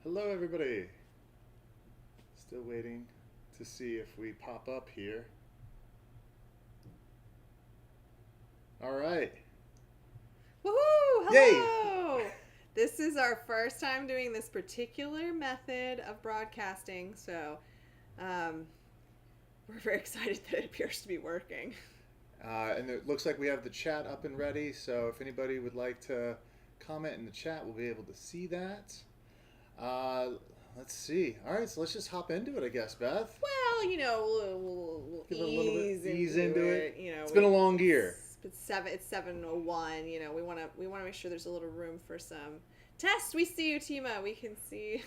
Hello, everybody. Still waiting to see if we pop up here. All right. Woohoo! Yay! Hello! This is our first time doing this particular method of broadcasting, so we're very excited that it appears to be working. And it looks like we have the chat up and ready, so if anybody would like to comment in the chat, we'll be able to see that. Let's see. All right, so let's just hop into it, I guess, Beth. Well, we'll Give it a little bit ease into it. You know, It's been a long year. It's 7:01. You know, we want to make sure there's a little room for some tests. We see you, Tima. We can see.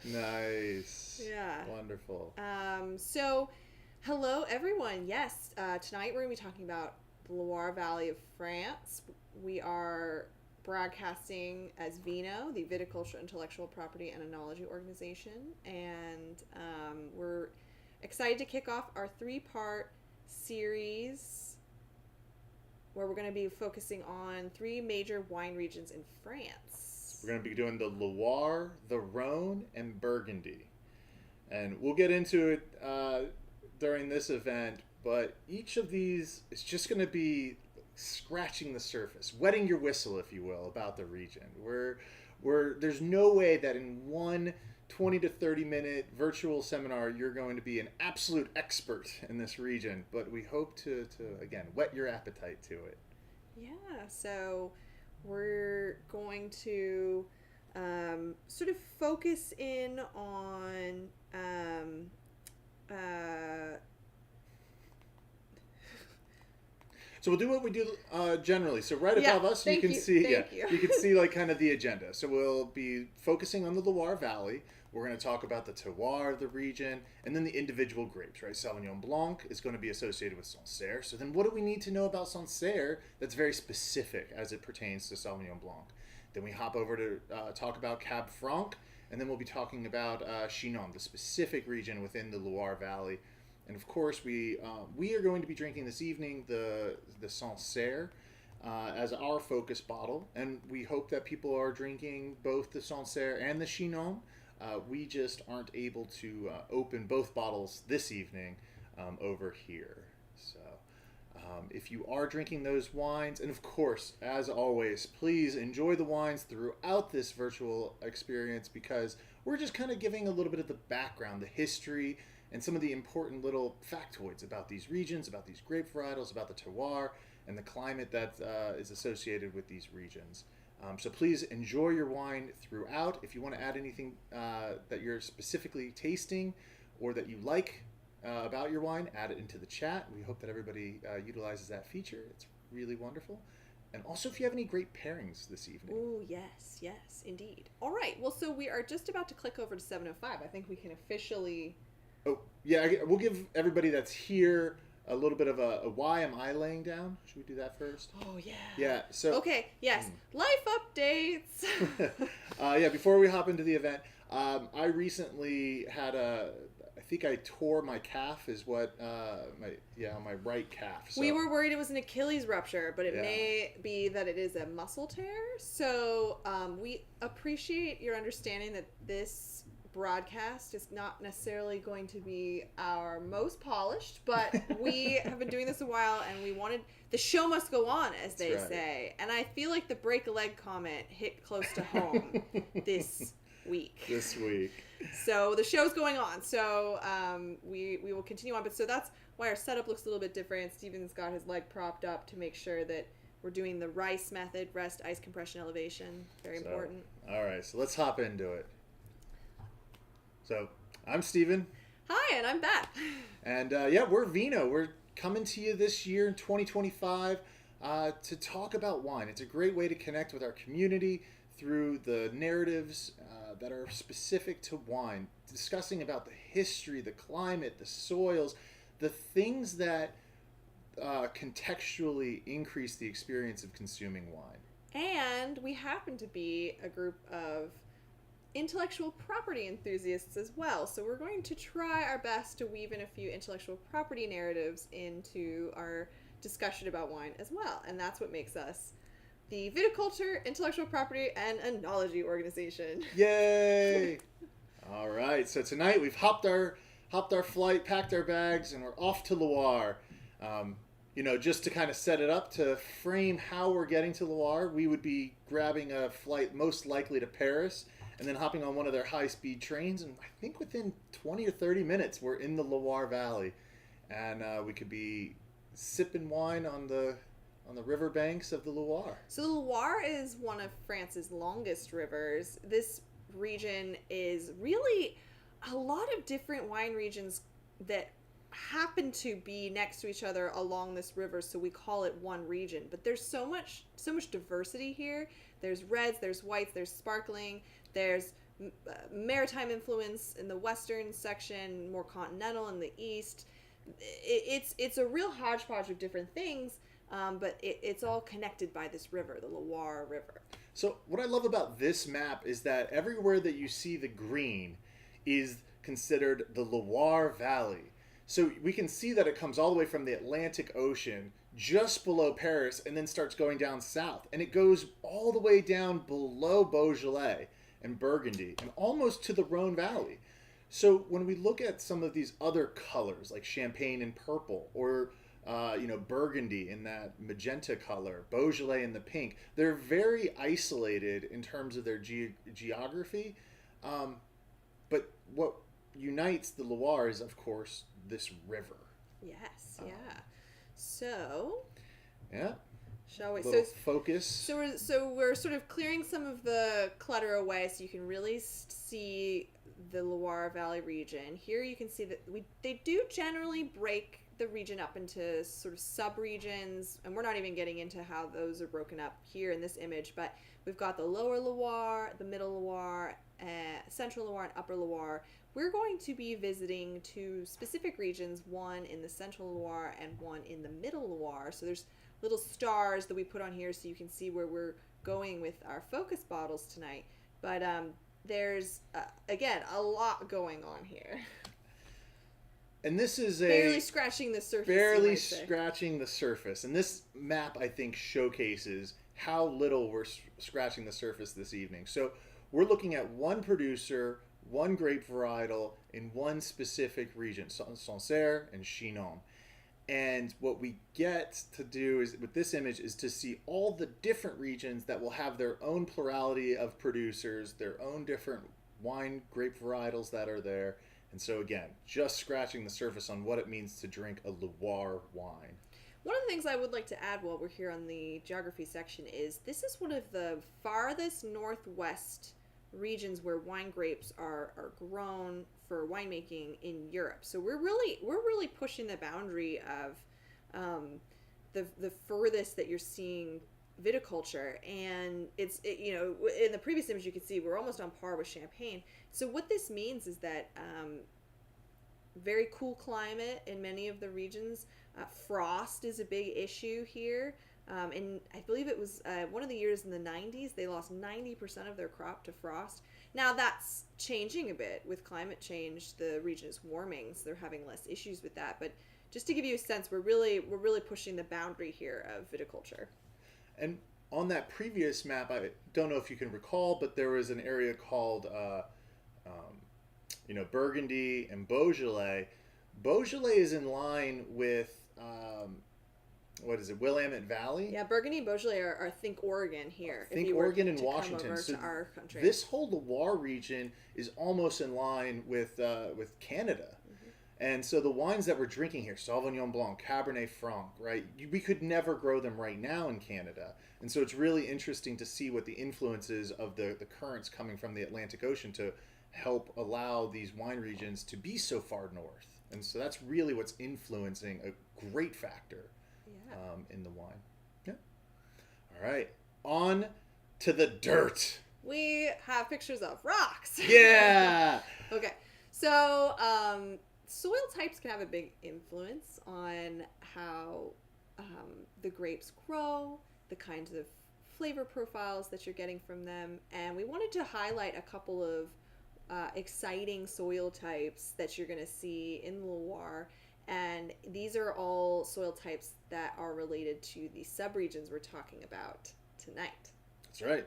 Nice. Yeah. Wonderful. So, hello everyone. Yes, tonight we're going to be talking about the Loire Valley of France. We are broadcasting as Vino, the Viticulture Intellectual Property and Enology Organization, and we're excited to kick off our 3-part series where we're going to be focusing on 3 major wine regions in France. We're going to be doing the Loire, the Rhone, and Burgundy. And we'll get into it during this event, but each of these is just going to be scratching the surface, wetting your whistle, if you will, about the region. There's no way that in one 20 to 30 minute virtual seminar you're going to be an absolute expert in this region, but we hope to again, whet your appetite to it. Yeah, so we're going to sort of focus in on So we'll do what we do generally. So right above us, you can see you can see like kind of the agenda. So we'll be focusing on the Loire Valley. We're going to talk about the terroir of the region, and then the individual grapes, right? Sauvignon Blanc is going to be associated with Sancerre. So then what do we need to know about Sancerre that's very specific as it pertains to Sauvignon Blanc? Then we hop over to talk about Cab Franc, and then we'll be talking about Chinon, the specific region within the Loire Valley. And of course, we are going to be drinking this evening the Sancerre as our focus bottle, and we hope that people are drinking both the Sancerre and the Chinon. We just aren't able to open both bottles this evening over here. So if you are drinking those wines, and of course, as always, please enjoy the wines throughout this virtual experience, because we're just kind of giving a little bit of the background, the history, and some of the important little factoids about these regions, about these grape varietals, about the terroir, and the climate that is associated with these regions. So please enjoy your wine throughout. If you want to add anything that you're specifically tasting or that you like about your wine, add it into the chat. We hope that everybody utilizes that feature. It's really wonderful. And also, if you have any great pairings this evening. Oh, yes, indeed. All right, well, so we are just about to click over to 7:05. I think we can officially... Oh, yeah, we'll give everybody that's here a little bit of a why am I laying down? Should we do that first? Oh, yeah. Yeah, so... Okay, yes. Life updates. Yeah, before we hop into the event, I recently had I think I tore my calf is what, my right calf. So. We were worried it was an Achilles rupture, but it may be that it is a muscle tear. So we appreciate your understanding that this broadcast is not necessarily going to be our most polished, but we have been doing this a while, and we wanted the show must go on, as they say. And I feel like the break a leg comment hit close to home this week. So the show's going on. So we will continue on. But so that's why our setup looks a little bit different. Steven's got his leg propped up to make sure that we're doing the RICE method, rest, ice, compression, elevation. Very important. All right, so let's hop into it. So, I'm Steven. Hi, and I'm Beth. And we're Vino. We're coming to you this year in 2025 to talk about wine. It's a great way to connect with our community through the narratives that are specific to wine, discussing about the history, the climate, the soils, the things that contextually increase the experience of consuming wine. And we happen to be a group of intellectual property enthusiasts as well. So we're going to try our best to weave in a few intellectual property narratives into our discussion about wine as well. And that's what makes us the Viticulture, Intellectual Property, and Enology Organization. Yay! All right, so tonight we've hopped our flight, packed our bags, and we're off to Loire. Just to kind of set it up, to frame how we're getting to Loire, we would be grabbing a flight most likely to Paris, and then hopping on one of their high-speed trains, and I think within 20 or 30 minutes we're in the Loire Valley, and we could be sipping wine on the riverbanks of the Loire. So the Loire is one of France's longest rivers. This region is really a lot of different wine regions that happen to be next to each other along this river, so we call it one region. But there's so much diversity here. There's reds, there's whites, there's sparkling, there's maritime influence in the western section, more continental in the east. It's a real hodgepodge of different things, but it's all connected by this river, the Loire River. So what I love about this map is that everywhere that you see the green is considered the Loire Valley. So we can see that it comes all the way from the Atlantic Ocean just below Paris and then starts going down south. And it goes all the way down below Beaujolais and Burgundy and almost to the Rhone Valley. So when we look at some of these other colors like Champagne in purple or Burgundy in that magenta color, Beaujolais in the pink, they're very isolated in terms of their geography. But what unites the Loire is, of course, this river. Yes, yeah. So, yeah. Shall we? Focus. So we're sort of clearing some of the clutter away, so you can really see the Loire Valley region. Here you can see that they do generally break the region up into sort of sub-regions, and we're not even getting into how those are broken up here in this image, but we've got the Lower Loire, the Middle Loire, Central Loire, and Upper Loire. We're going to be visiting two specific regions, one in the Central Loire and one in the Middle Loire. So there's little stars that we put on here so you can see where we're going with our focus bottles tonight. But there's, again, a lot going on here. And this is barely scratching the surface. Barely scratching the surface. And this map, I think, showcases how little we're scratching the surface this evening. So we're looking at one producer, one grape varietal in one specific region, Sancerre and Chinon. And what we get to do is with this image is to see all the different regions that will have their own plurality of producers, their own different wine grape varietals that are there. And so again, just scratching the surface on what it means to drink a Loire wine. One of the things I would like to add while we're here on the geography section is this is one of the farthest northwest regions where wine grapes are grown for winemaking in Europe. So we're really pushing the boundary of the furthest that you're seeing viticulture, and in the previous image you can see we're almost on par with Champagne. So what this means is that very cool climate in many of the regions. Frost is a big issue here. And I believe it was one of the years in the 90s, they lost 90% of their crop to frost. Now that's changing a bit with climate change. The region is warming, so they're having less issues with that. But just to give you a sense, we're really pushing the boundary here of viticulture. And on that previous map, I don't know if you can recall, but there was an area called Burgundy and Beaujolais. Beaujolais is in line with Willamette Valley? Yeah, Burgundy and Beaujolais are think Oregon here. Think Oregon and Washington. Come over so to our country. This whole Loire region is almost in line with Canada. Mm-hmm. And so the wines that we're drinking here, Sauvignon Blanc, Cabernet Franc, right? We could never grow them right now in Canada. And so it's really interesting to see what the influences of the currents coming from the Atlantic Ocean to help allow these wine regions to be so far north. And so that's really what's influencing a great factor in the wine. Yeah. All right. On to the dirt. We have pictures of rocks. Yeah. Okay. So soil types can have a big influence on how the grapes grow, the kinds of flavor profiles that you're getting from them. And we wanted to highlight a couple of exciting soil types that you're going to see in Loire. And these are all soil types that are related to the subregions we're talking about tonight. That's right.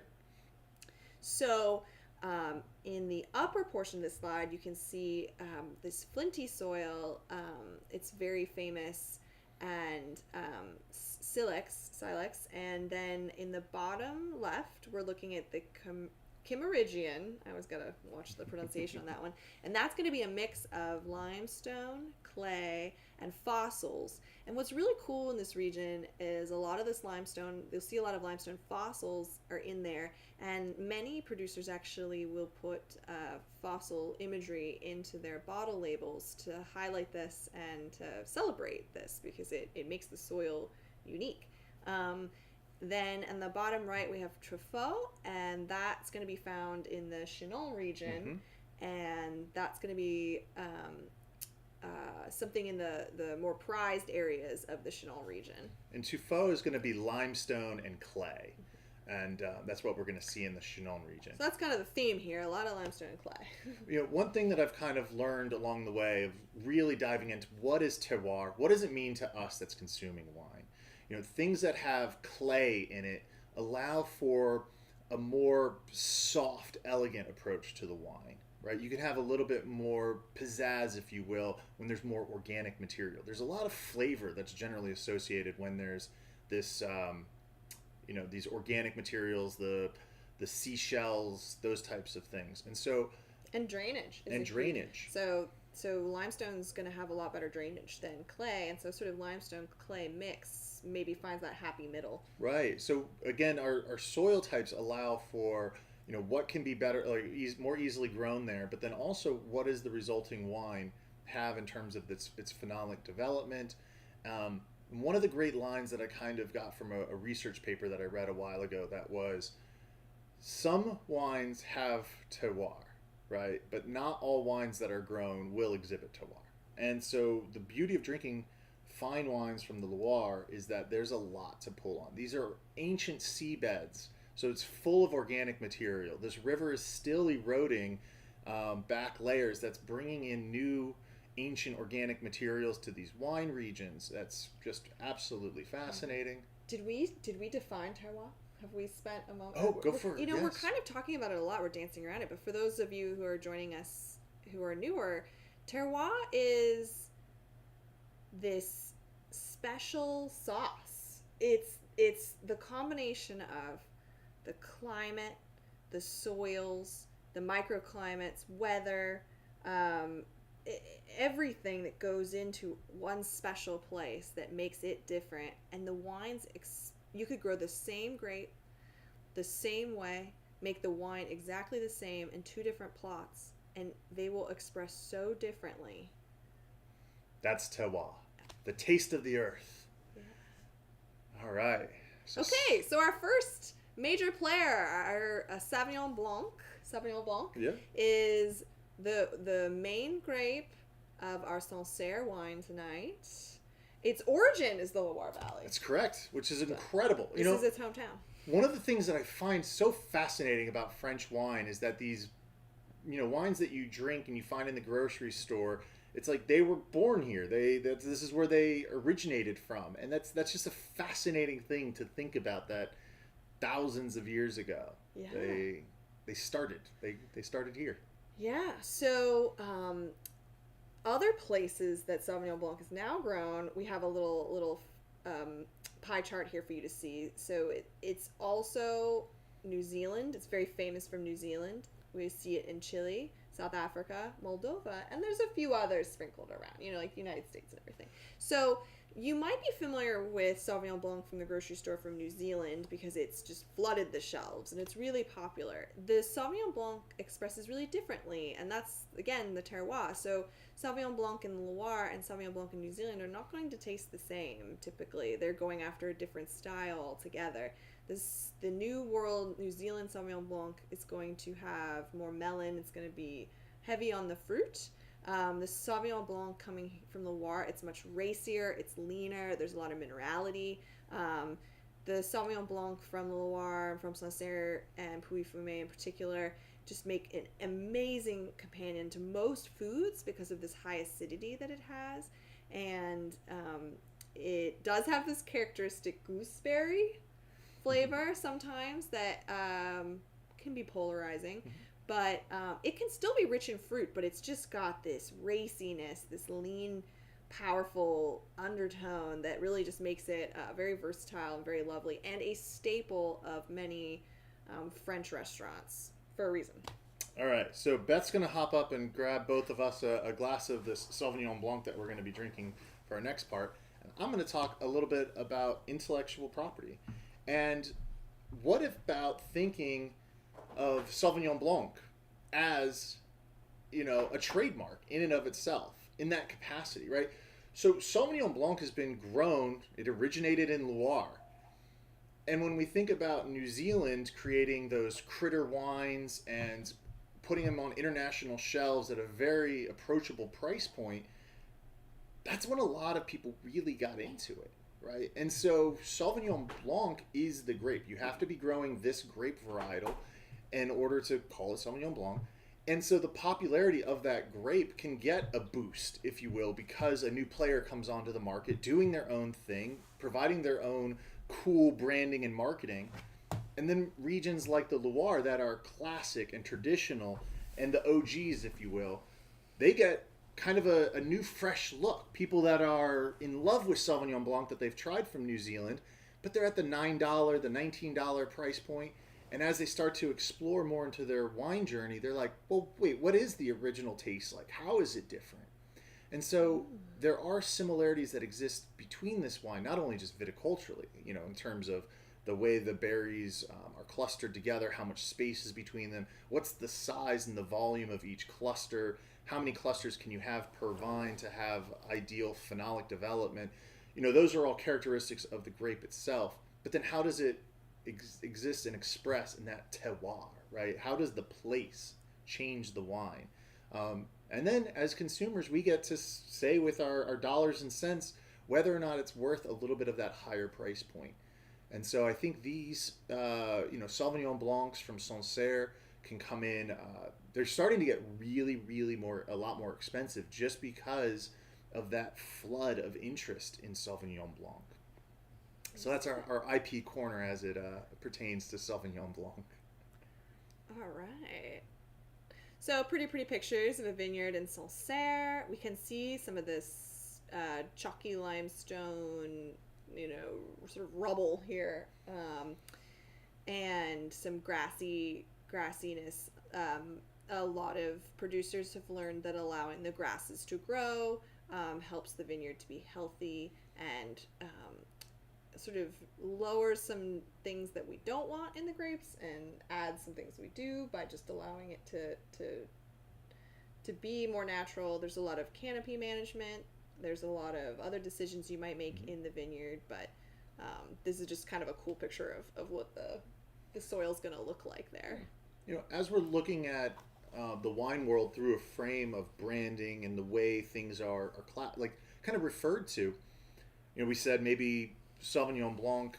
So in the upper portion of the slide, you can see this flinty soil. It's very famous, and silex. And then in the bottom left, we're looking at the Kimmeridgian. I always gotta watch the pronunciation on that one. And that's going to be a mix of limestone, clay, and fossils. And what's really cool in this region is a lot of this limestone, you'll see a lot of limestone fossils are in there, and many producers actually will put fossil imagery into their bottle labels to highlight this and to celebrate this, because it makes the soil unique. Then in the bottom right, we have Truffaut, and that's going to be found in the Chinon region, and that's going to be something in the more prized areas of the Chinon region. And Truffaut is going to be limestone and clay, and that's what we're going to see in the Chinon region. So that's kind of the theme here, a lot of limestone and clay. One thing that I've kind of learned along the way of really diving into what is terroir, what does it mean to us that's consuming wine? Things that have clay in it allow for a more soft, elegant approach to the wine, right? You can have a little bit more pizzazz, if you will, when there's more organic material. There's a lot of flavor that's generally associated when there's this, these organic materials, the seashells, those types of things. And drainage. So limestone's going to have a lot better drainage than clay, and so sort of limestone clay mix maybe finds that happy middle. Right. So again, our soil types allow for what can be better, more easily grown there, but then also what does the resulting wine have in terms of its phenolic development. One of the great lines that I kind of got from a research paper that I read a while ago, that was, some wines have terroir, right? But not all wines that are grown will exhibit terroir. And so the beauty of drinking fine wines from the Loire is that there's a lot to pull on. These are ancient seabeds, so it's full of organic material. This river is still eroding back layers. That's bringing in new ancient organic materials to these wine regions. That's just absolutely fascinating. Did we define terroir? Have we spent a moment? Oh, go for it. Yes. We're kind of talking about it a lot. We're dancing around it. But for those of you who are joining us who are newer, terroir is this special sauce. It's the combination of the climate, the soils, the microclimates, weather, everything that goes into one special place that makes it different. And the wines, you could grow the same grape, the same way, make the wine exactly the same in two different plots, and they will express so differently. That's terroir, the taste of the earth. Yeah. All right. Okay, so our first major player, our Sauvignon Blanc, is the main grape of our Sancerre wine tonight. Its origin is the Loire Valley. That's correct, which is incredible. This is its hometown. One of the things that I find so fascinating about French wine is that these, wines that you drink and you find in the grocery store, it's like they were born here. This is where they originated from, and that's just a fascinating thing to think about. That thousands of years ago, they started here. Yeah. So other places that Sauvignon Blanc is now grown, we have a little pie chart here for you to see. So it's also New Zealand. It's very famous from New Zealand. We see it in Chile, South Africa, Moldova, and there's a few others sprinkled around, like the United States and everything. So you might be familiar with Sauvignon Blanc from the grocery store from New Zealand because it's just flooded the shelves and it's really popular. The Sauvignon Blanc expresses really differently, and that's, again, the terroir. So Sauvignon Blanc in the Loire and Sauvignon Blanc in New Zealand are not going to taste the same, typically. They're going after a different style altogether. The New World New Zealand Sauvignon Blanc is going to have more melon. It's going to be heavy on the fruit. The Sauvignon Blanc coming from the Loire, it's much racier, it's leaner, there's a lot of minerality. The Sauvignon Blanc from the Loire, from Sancerre and Pouilly-Fumé in particular, just make an amazing companion to most foods because of this high acidity that it has. And it does have this characteristic gooseberry flavor sometimes that can be polarizing. But it can still be rich in fruit, but it's just got this raciness, this lean, powerful undertone that really just makes it very versatile and very lovely, and a staple of many French restaurants for a reason. All right, so Beth's going to hop up and grab both of us a glass of this Sauvignon Blanc that we're going to be drinking for our next part. And I'm going to talk a little bit about intellectual property. And what about thinking of Sauvignon Blanc as, a trademark in and of itself, in that capacity, right? So Sauvignon Blanc has been grown, it originated in Loire. And when we think about New Zealand creating those critter wines and putting them on international shelves at a very approachable price point, that's when a lot of people really got into it, right? And so Sauvignon Blanc is the grape. You have to be growing this grape varietal in order to call it Sauvignon Blanc. And so the popularity of that grape can get a boost, if you will, because a new player comes onto the market doing their own thing, providing their own cool branding and marketing. And then regions like the Loire that are classic and traditional and the OGs, if you will, they get kind of a new fresh look. People that are in love with Sauvignon Blanc that they've tried from New Zealand, but they're at the $9, the $19 price point. And as they start to explore more into their wine journey, they're like, well, wait, what is the original taste like? How is it different? And so there are similarities that exist between this wine, not only just viticulturally, in terms of the way the berries are clustered together, how much space is between them, what's the size and the volume of each cluster, how many clusters can you have per vine to have ideal phenolic development. Those are all characteristics of the grape itself. But then how does it exist and express in that terroir, right? How does the place change the wine? And then as consumers, we get to say with our dollars and cents whether or not it's worth a little bit of that higher price point. And so I think these, Sauvignon Blancs from Sancerre can come in. They're starting to get really, really a lot more expensive just because of that flood of interest in Sauvignon Blanc. So that's our IP corner as it pertains to Sauvignon Blanc. All right. So pretty pictures of a vineyard in Sancerre. We can see some of this chalky limestone, sort of rubble here, and some grassiness. A lot of producers have learned that allowing the grasses to grow helps the vineyard to be healthy and sort of lowers some things that we don't want in the grapes and adds some things we do by just allowing it to be more natural. There's a lot of canopy management. There's a lot of other decisions you might make in the vineyard, but this is just kind of a cool picture of what the soil's going to look like there. As we're looking at the wine world through a frame of branding and the way things are kind of referred to, we said maybe Sauvignon Blanc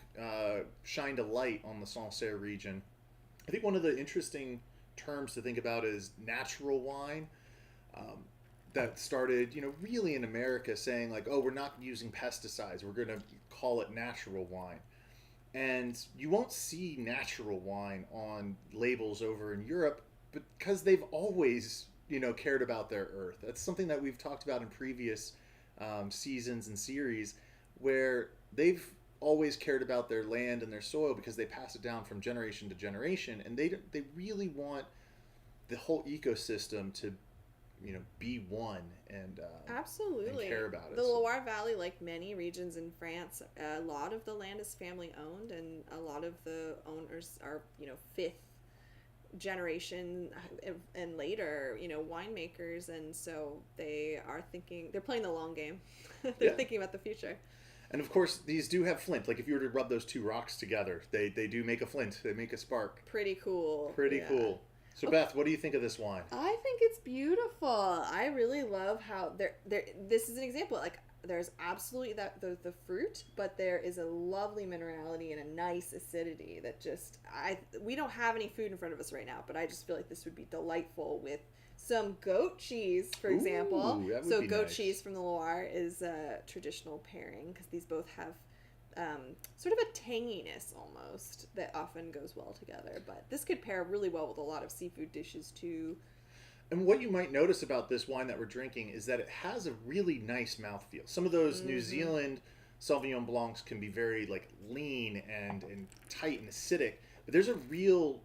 shined a light on the Sancerre region. I think one of the interesting terms to think about is natural wine. That started, really in America saying like, oh, we're not using pesticides. We're going to call it natural wine. And you won't see natural wine on labels over in Europe because they've always, cared about their earth. That's something that we've talked about in previous seasons and series where they've always cared about their land and their soil because they pass it down from generation to generation. And they really want the whole ecosystem to be one and absolutely and care about it. The Loire Valley, like many regions in France, a lot of the land is family owned, and a lot of the owners are fifth generation and later winemakers, and so they're playing the long game. They're thinking about the future. And of course, these do have flint. Like if you were to rub those two rocks together, they do make a flint. They make a spark. Pretty cool. Cool. So Beth, what do you think of this wine? I think it's beautiful. I really love how this is an example. Like there's absolutely the fruit, but there is a lovely minerality and a nice acidity that we don't have any food in front of us right now, but I just feel like this would be delightful with some goat cheese, for example. That would so be goat nice. Cheese from the Loire is a traditional pairing because these both have sort of a tanginess almost that often goes well together. But this could pair really well with a lot of seafood dishes too. And what you might notice about this wine that we're drinking is that it has a really nice mouthfeel. Some of those New Zealand Sauvignon Blancs can be very like lean and tight and acidic, but there's a real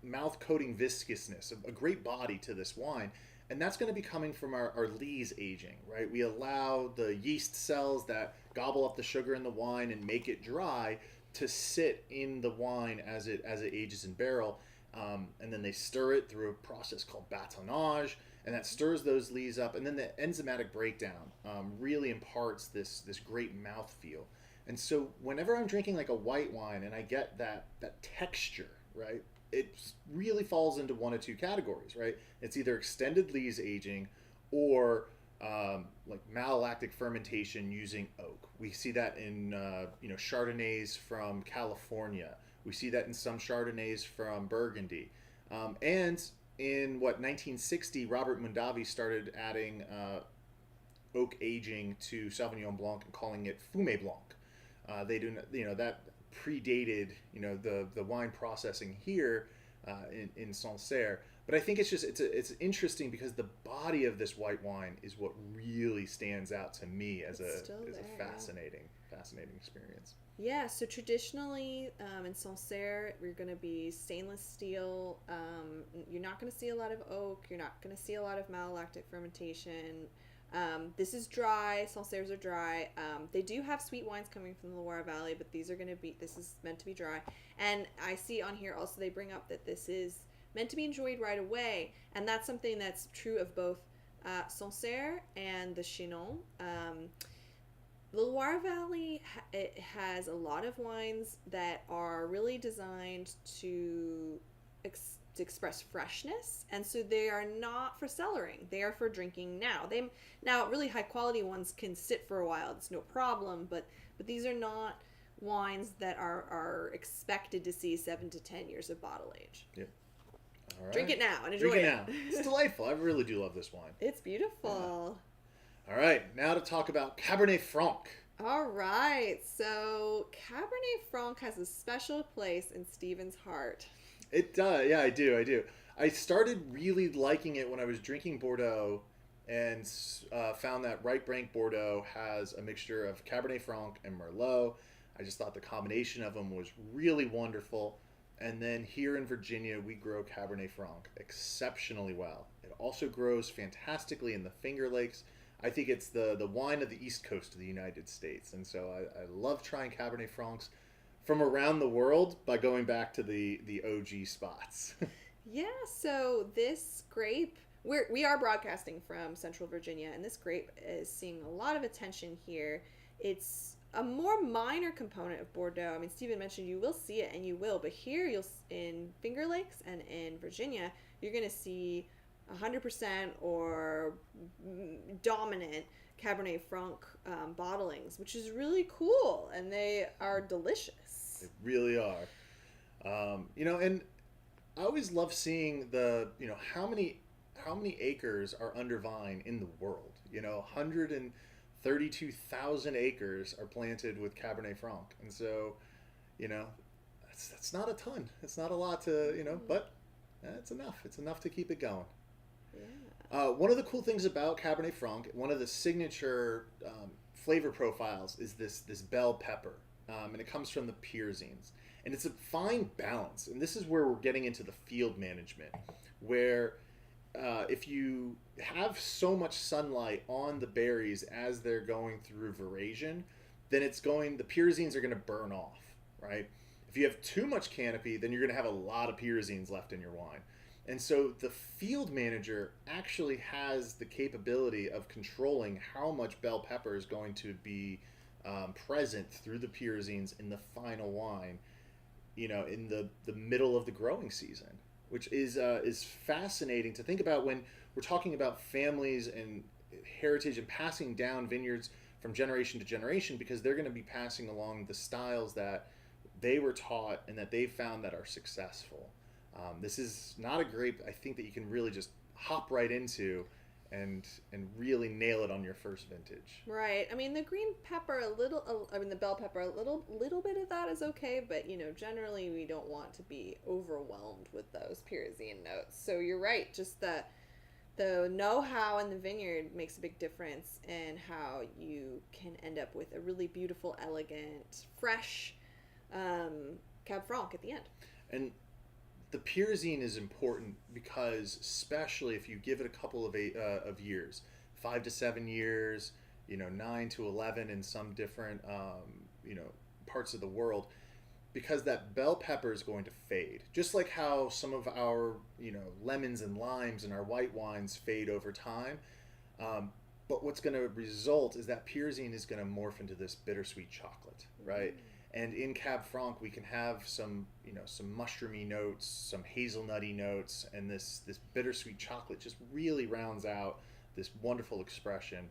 mouth-coating viscousness, a great body to this wine. And that's going to be coming from our lees aging, right? We allow the yeast cells that gobble up the sugar in the wine and make it dry to sit in the wine as it ages in barrel. And then they stir it through a process called bâtonnage, and that stirs those lees up. And then the enzymatic breakdown really imparts this great mouthfeel. And so whenever I'm drinking like a white wine and I get that texture, right, it really falls into one of two categories, right? It's either extended lees aging or like malolactic fermentation using oak. We see that in Chardonnays from California. We see that in some Chardonnays from Burgundy. And in 1960, Robert Mondavi started adding oak aging to Sauvignon Blanc and calling it Fumé Blanc. They do, that predated, the wine processing here in Sancerre. But I think it's interesting because the body of this white wine is what really stands out to me as a fascinating experience. Yeah, so traditionally in Sancerre, we're going to be stainless steel. You're not going to see a lot of oak. You're not going to see a lot of malolactic fermentation. This is dry. Sancerres are dry. They do have sweet wines coming from the Loire Valley, but this is meant to be dry. And I see on here also they bring up that this is meant to be enjoyed right away. And that's something that's true of both Sancerre and the Chinon. The Loire Valley, it has a lot of wines that are really designed to express freshness, and so they are not for cellaring. They are for drinking now. Now really high quality ones can sit for a while. It's no problem, but these are not wines that are expected to see 7 to 10 years of bottle age. Yep. All right. Drink it now and enjoy it. Now. It's delightful. I really do love this wine. It's beautiful. Yeah. All right, now to talk about Cabernet Franc. All right, so Cabernet Franc has a special place in Steven's heart. It does, yeah, I do. I started really liking it when I was drinking Bordeaux and found that Right Bank Bordeaux has a mixture of Cabernet Franc and Merlot. I just thought the combination of them was really wonderful. And then here in Virginia, we grow Cabernet Franc exceptionally well. It also grows fantastically in the Finger Lakes. I think it's the wine of the East Coast of the United States. And so I love trying Cabernet Francs from around the world by going back to the OG spots. Yeah, so this grape, we are broadcasting from Central Virginia, and this grape is seeing a lot of attention here. It's a more minor component of Bordeaux. I mean, Stephen mentioned you will see it, and you will, but here in Finger Lakes and in Virginia, you're going to see 100% or dominant Cabernet Franc bottlings, which is really cool, and they are delicious. They really are. And I always love seeing how many acres are under vine in the world. 132,000 acres are planted with Cabernet Franc, and so that's not a ton. It's not a lot to but it's enough. It's enough to keep it going. Yeah. One of the cool things about Cabernet Franc, one of the signature flavor profiles is this bell pepper, and it comes from the pyrazines. And it's a fine balance, and this is where we're getting into the field management, where if you have so much sunlight on the berries as they're going through veraison, then the pyrazines are going to burn off, right? If you have too much canopy, then you're going to have a lot of pyrazines left in your wine. And so the field manager actually has the capability of controlling how much bell pepper is going to be present through the pyrazines in the final wine, in the middle of the growing season, which is fascinating to think about when we're talking about families and heritage and passing down vineyards from generation to generation, because they're going to be passing along the styles that they were taught and that they found that are successful. This is not a grape I think that you can really just hop right into and really nail it on your first vintage. Right. I mean, the green pepper, the bell pepper, a little bit of that is okay, but generally we don't want to be overwhelmed with those pyrazine notes. So you're right. Just the know-how in the vineyard makes a big difference in how you can end up with a really beautiful, elegant, fresh Cab Franc at the end. And the pyrazine is important because, especially if you give it a couple of years, 5 to 7 years, 9 to 11 in some different parts of the world, because that bell pepper is going to fade, just like how some of our lemons and limes and our white wines fade over time. But what's going to result is that pyrazine is going to morph into this bittersweet chocolate, right? And in Cab Franc, we can have some mushroomy notes, some hazelnutty notes, and this bittersweet chocolate just really rounds out this wonderful expression,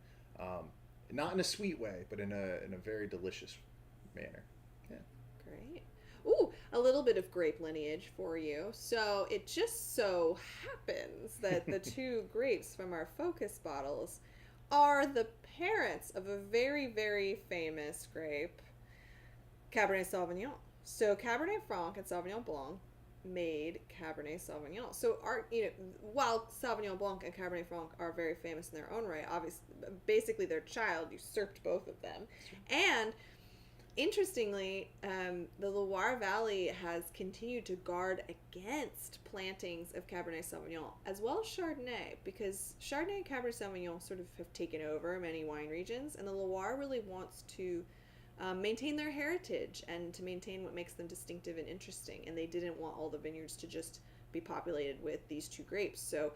not in a sweet way, but in a very delicious manner. Yeah. Great. Ooh, a little bit of grape lineage for you. So it just so happens that the two grapes from our focus bottles are the parents of a very, very famous grape, Cabernet Sauvignon. So Cabernet Franc and Sauvignon Blanc made Cabernet Sauvignon. So while Sauvignon Blanc and Cabernet Franc are very famous in their own right, obviously, basically their child usurped both of them. And interestingly, the Loire Valley has continued to guard against plantings of Cabernet Sauvignon, as well as Chardonnay, because Chardonnay and Cabernet Sauvignon sort of have taken over many wine regions, and the Loire really wants to maintain their heritage and to maintain what makes them distinctive and interesting. And they didn't want all the vineyards to just be populated with these two grapes. So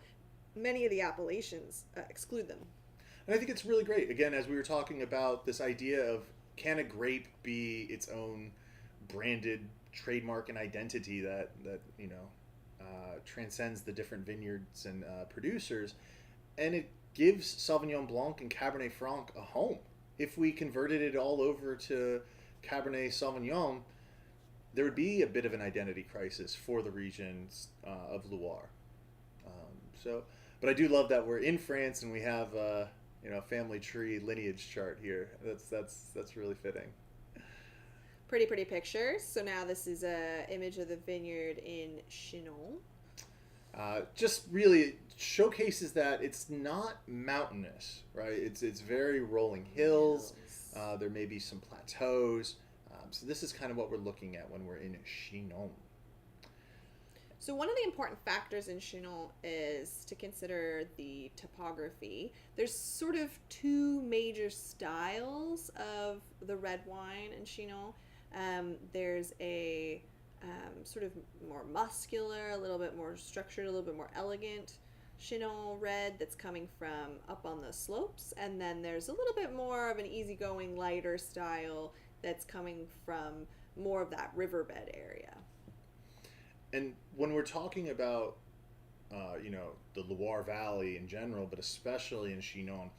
many of the appellations exclude them. And I think it's really great. Again, as we were talking about this idea of, can a grape be its own branded trademark and identity that transcends the different vineyards and producers, and it gives Sauvignon Blanc and Cabernet Franc a home. If we converted it all over to Cabernet Sauvignon, there would be a bit of an identity crisis for the regions of Loire. But I do love that we're in France and we have a family tree lineage chart here. That's really fitting. Pretty pictures. So now this is a image of the vineyard in Chinon. Just really showcases that it's not mountainous, right? It's very rolling hills. There may be some plateaus. So this is kind of what we're looking at when we're in Chinon. So one of the important factors in Chinon is to consider the topography. There's sort of two major styles of the red wine in Chinon. There's a sort of more muscular, a little bit more structured, a little bit more elegant Chinon red that's coming from up on the slopes, and then there's a little bit more of an easygoing, lighter style that's coming from more of that riverbed area. And when we're talking about the Loire Valley in general, but especially in Chinon,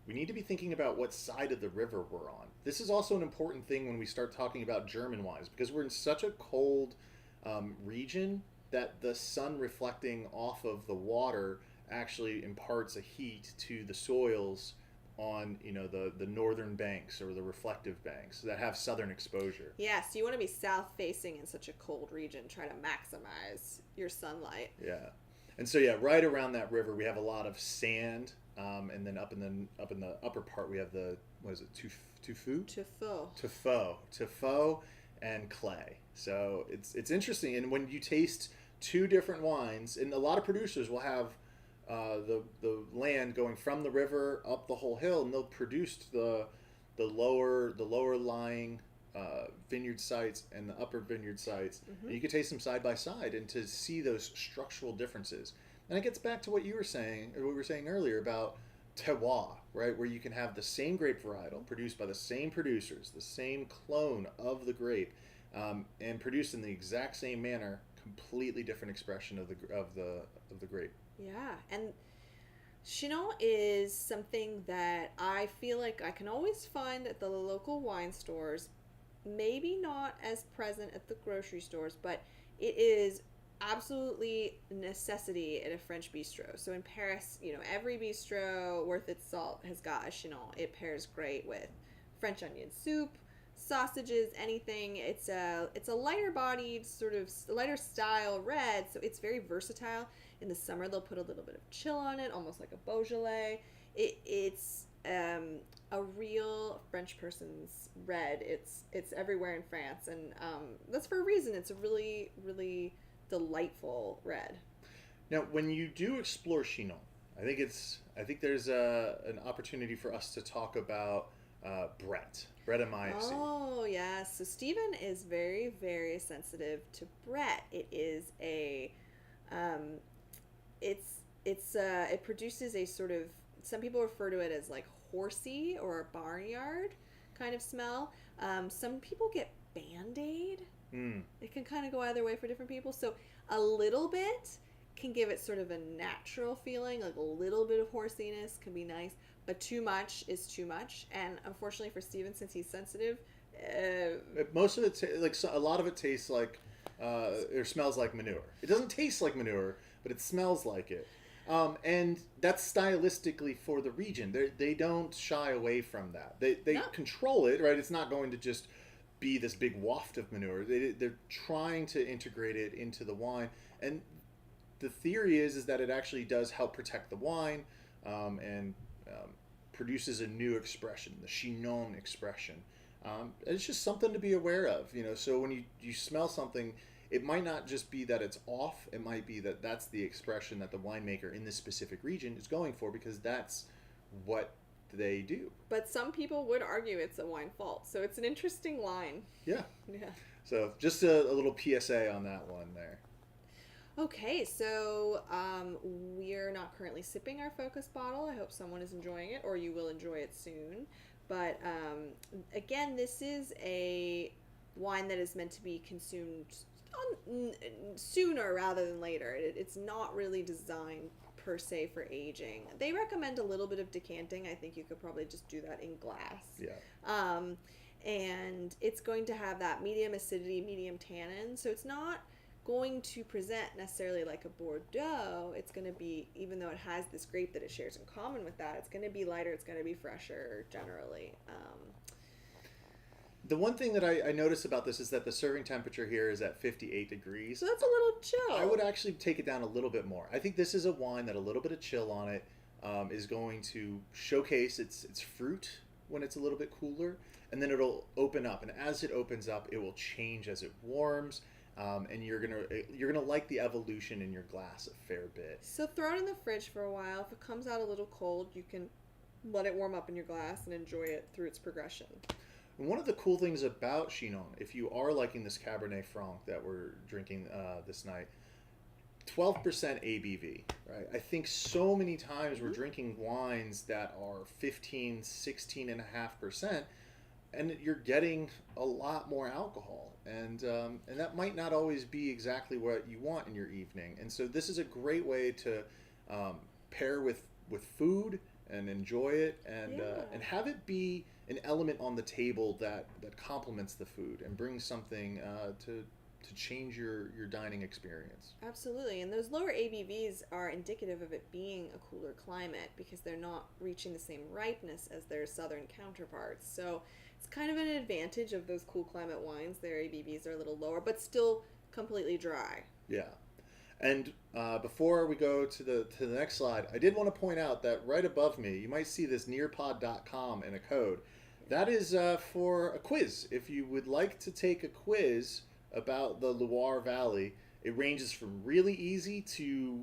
we need to be thinking about what side of the river we're on. This is also an important thing when we start talking about German wines, because we're in such a cold region that the sun reflecting off of the water actually imparts a heat to the soils on the northern banks or the reflective banks that have southern exposure. Yeah, so you want to be south facing in such a cold region, try to maximize your sunlight. Yeah. And so right around that river we have a lot of sand, and then up in the upper part we have the, what is it, tuffeau and clay. So it's interesting, and when you taste two different wines, and a lot of producers will have the land going from the river up the whole hill, and they'll produce the lower lying vineyard sites and the upper vineyard sites, and you can taste them side by side, and to see those structural differences. And it gets back to what you were saying, or what we were saying earlier about terroir, right? Where you can have the same grape varietal produced by the same producers, the same clone of the grape, and produced in the exact same manner, completely different expression of the grape. Yeah, and Chinon is something that I feel like I can always find at the local wine stores, maybe not as present at the grocery stores, but it is absolutely necessity at a French bistro. So in Paris, every bistro worth its salt has got a Chinon. It pairs great with French onion soup, sausages, anything. It's a lighter bodied, sort of lighter style red, so it's very versatile. In the summer, they'll put a little bit of chill on it, almost like a Beaujolais. It's a real French person's red. It's everywhere in France, and that's for a reason. It's a really, really delightful red. Now, when you do explore Chinon, I think there's an opportunity for us to talk about Brett and Myopsy. Oh yes, so Stephen is very, very sensitive to Brett. It is a, it produces a sort of, some people refer to it as like horsey or a barnyard kind of smell. Some people get Band-Aid. It can kind of go either way for different people. So a little bit can give it sort of a natural feeling, like a little bit of horsiness can be nice, but too much is too much. And unfortunately for Steven, since he's sensitive, most of it, a lot of it tastes like, or smells like manure. It doesn't taste like manure, but it smells like it. And that's stylistically for the region. They don't shy away from that. They control it, right? It's not going to just be this big waft of manure. They're trying to integrate it into the wine. And the theory is that it actually does help protect the wine and produces a new expression, the Chinon expression. It's just something to be aware of, So when you smell something, it might not just be that it's off. It might be that that's the expression that the winemaker in this specific region is going for, because that's what they do. But some people would argue it's a wine fault. So it's an interesting line. Yeah. Yeah. So just a little PSA on that one there. Okay, so we're not currently sipping our focus bottle. I hope someone is enjoying it, or you will enjoy it soon. But again, this is a wine that is meant to be consumed sooner rather than later. It's not really designed per se for aging. They recommend a little bit of decanting. I think you could probably just do that in glass. Yeah. And it's going to have that medium acidity, medium tannin. So it's not going to present necessarily like a Bordeaux. It's going to be, even though it has this grape that it shares in common with that, it's going to be lighter, it's going to be fresher generally. The one thing that I noticed about this is that the serving temperature here is at 58 degrees. So that's a little chill. I would actually take it down a little bit more. I think this is a wine that a little bit of chill on it is going to showcase its fruit when it's a little bit cooler, and then it'll open up. And as it opens up, it will change as it warms. And you're gonna like the evolution in your glass a fair bit. So throw it in the fridge for a while. If it comes out a little cold, you can let it warm up in your glass and enjoy it through its progression. And one of the cool things about Chinon, if you are liking this Cabernet Franc that we're drinking this night, 12% ABV, right? I think so many times we're drinking wines that are 15, 16.5%, and you're getting a lot more alcohol. And that might not always be exactly what you want in your evening. And so this is a great way to pair with food and enjoy it, and have it be an element on the table that complements the food and brings something to change your dining experience. Absolutely. And those lower ABVs are indicative of it being a cooler climate, because they're not reaching the same ripeness as their southern counterparts. So it's kind of an advantage of those cool climate wines. Their ABVs are a little lower, but still completely dry. Yeah. And before we go to the next slide, I did want to point out that right above me, you might see this nearpod.com and a code. That is for a quiz. If you would like to take a quiz about the Loire Valley, it ranges from really easy to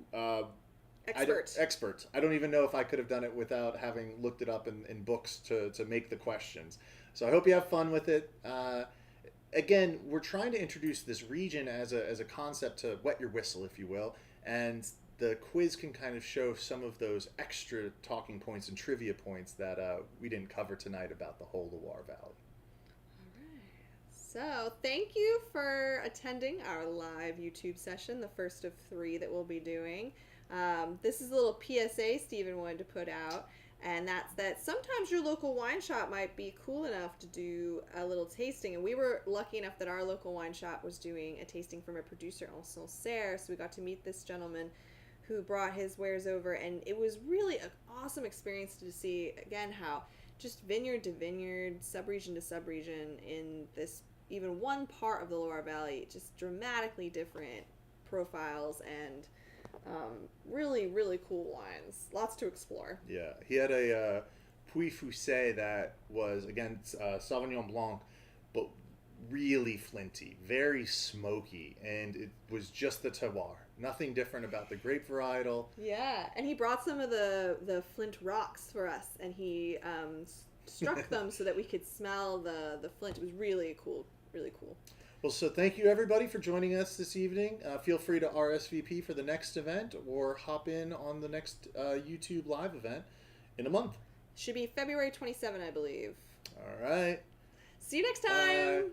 expert. I don't even know if I could have done it without having looked it up in books to make the questions. So I hope you have fun with it. Again, we're trying to introduce this region as a concept to wet your whistle, if you will, and the quiz can kind of show some of those extra talking points and trivia points that we didn't cover tonight about the whole Loire Valley. All right. So thank you for attending our live YouTube session, the first of 3 that we'll be doing. This is a little PSA Stephen wanted to put out. And that's that sometimes your local wine shop might be cool enough to do a little tasting. And we were lucky enough that our local wine shop was doing a tasting from a producer on Sancerre. So we got to meet this gentleman who brought his wares over. And it was really an awesome experience to see, again, how just vineyard to vineyard, subregion to subregion in this even one part of the Loire Valley, just dramatically different profiles and really, really cool wines. Lots to explore. Yeah, he had a Puy Fusset that was, again, Sauvignon Blanc, but really flinty, very smoky, and it was just the terroir. Nothing different about the grape varietal. Yeah, and he brought some of the flint rocks for us, and he struck them so that we could smell the flint. It was really cool, really cool. Well, so thank you everybody for joining us this evening. Feel free to RSVP for the next event or hop in on the next YouTube live event in a month. Should be February 27, I believe. All right. See you next time. Bye.